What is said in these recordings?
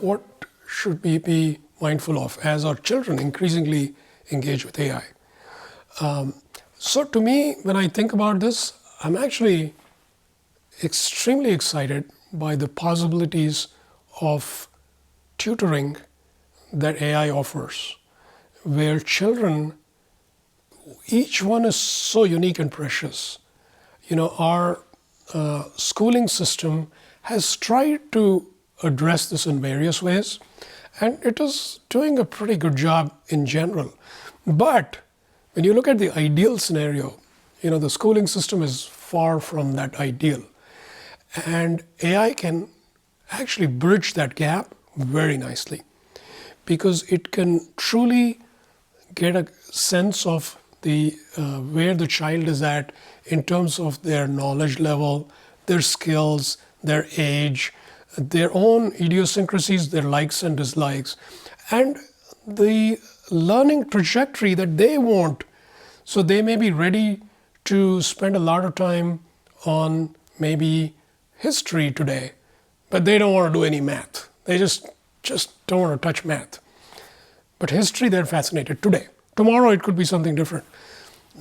what should we be mindful of as our children increasingly engage with AI? So to me, when I think about this, I'm actually extremely excited by the possibilities of tutoring that AI offers, where children, each one is so unique and precious. Our schooling system has tried to address this in various ways, and it is doing a pretty good job in general. But when you look at the ideal scenario, the schooling system is far from that ideal. And AI can actually bridge that gap very nicely, because it can truly get a sense of where the child is at in terms of their knowledge level, their skills, their age, their own idiosyncrasies, their likes and dislikes, and the learning trajectory that they want. So they may be ready to spend a lot of time on maybe history today, but they don't want to do any math. They just don't want to touch math. But history, they're fascinated today. Tomorrow it could be something different.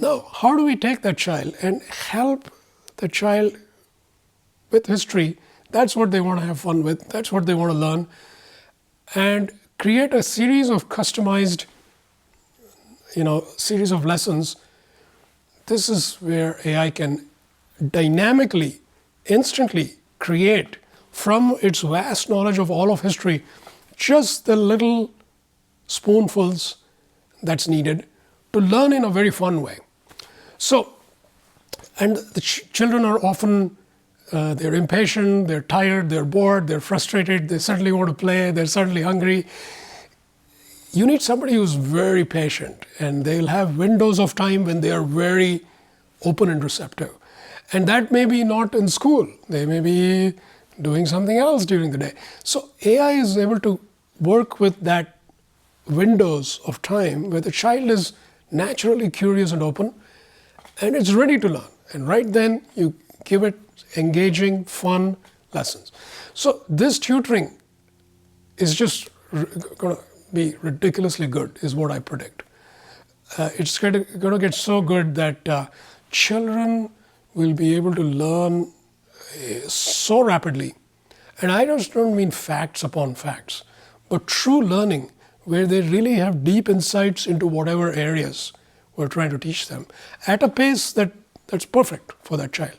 Now, how do we take that child and help the child with history? That's what they want to have fun with. That's what they want to learn. And create a series of customized, series of lessons. This is where AI can dynamically, instantly create from its vast knowledge of all of history, just the little spoonfuls that's needed to learn in a very fun way. So, and the children are often, they're impatient, they're tired, they're bored, they're frustrated, they certainly want to play, they're certainly hungry. You need somebody who's very patient, and they'll have windows of time when they are very open and receptive. And that may be not in school. They may be doing something else during the day. So AI is able to work with that windows of time where the child is naturally curious and open, and it's ready to learn. And right then, you give it engaging, fun lessons. So this tutoring is just going to be ridiculously good, is what I predict. It's going to get so good that children will be able to learn so rapidly. And I just don't mean facts upon facts, but true learning where they really have deep insights into whatever areas we're trying to teach them at a pace that's perfect for that child.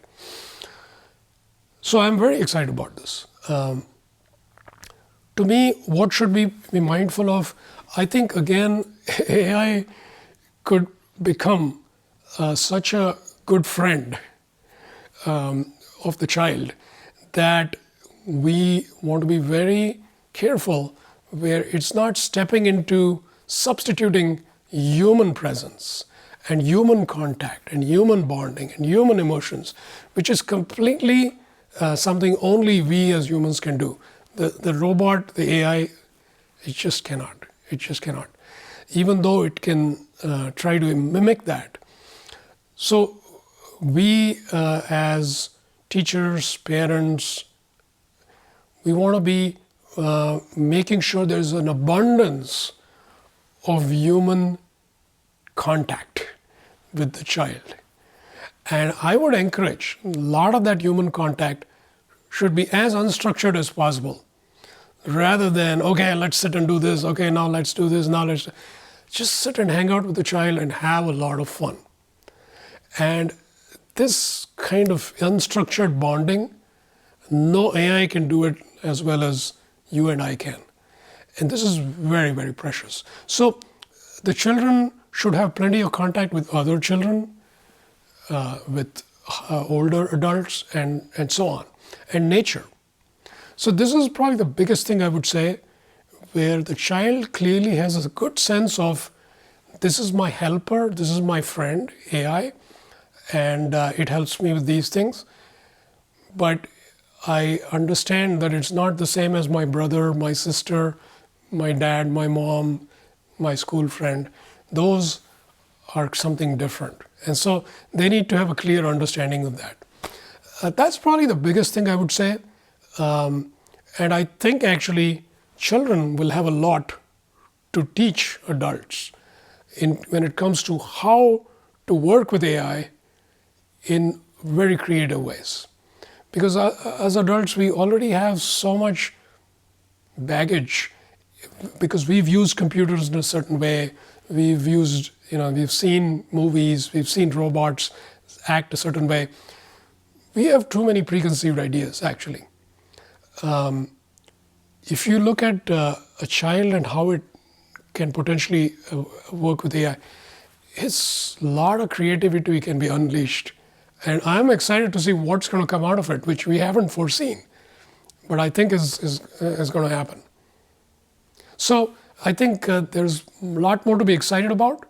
So I'm very excited about this. To me, what should we be mindful of? I think, again, AI could become such a good friend of the child that we want to be very careful where it's not stepping into substituting human presence and human contact and human bonding and human emotions, which is completely something only we as humans can do. The robot, the AI, it just cannot. It just cannot. Even though it can try to mimic that. So we as teachers, parents, we want to be making sure there's an abundance of human contact with the child. And I would encourage a lot of that human contact should be as unstructured as possible, rather than, okay, let's sit and do this, okay, now let's do this, now let's just sit and hang out with the child and have a lot of fun. And this kind of unstructured bonding, no AI can do it as well as you and I can. And this is very, very precious. So the children should have plenty of contact with other children, with older adults, and so on, and nature. So this is probably the biggest thing I would say, where the child clearly has a good sense of, this is my helper, this is my friend, AI, and it helps me with these things. But I understand that it's not the same as my brother, my sister, my dad, my mom, my school friend. Those are something different. And so they need to have a clear understanding of that. That's probably the biggest thing I would say. And I think actually children will have a lot to teach adults when it comes to how to work with AI in very creative ways. Because as adults, we already have so much baggage because we've used computers in a certain way. We've seen movies, we've seen robots act a certain way. We have too many preconceived ideas, actually. If you look at a child and how it can potentially work with AI, it's a lot of creativity can be unleashed. And I'm excited to see what's going to come out of it, which we haven't foreseen, but I think is going to happen. So I think there's a lot more to be excited about,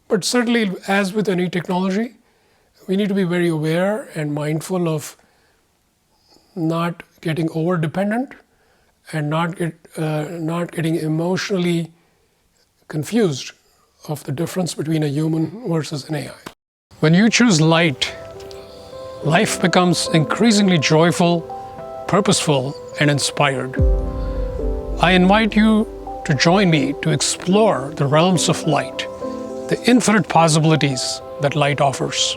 but certainly, as with any technology, we need to be very aware and mindful of not getting over-dependent and not getting emotionally confused of the difference between a human versus an AI. When you choose light, life becomes increasingly joyful, purposeful, and inspired. I invite you to join me to explore the realms of light, the infinite possibilities that light offers.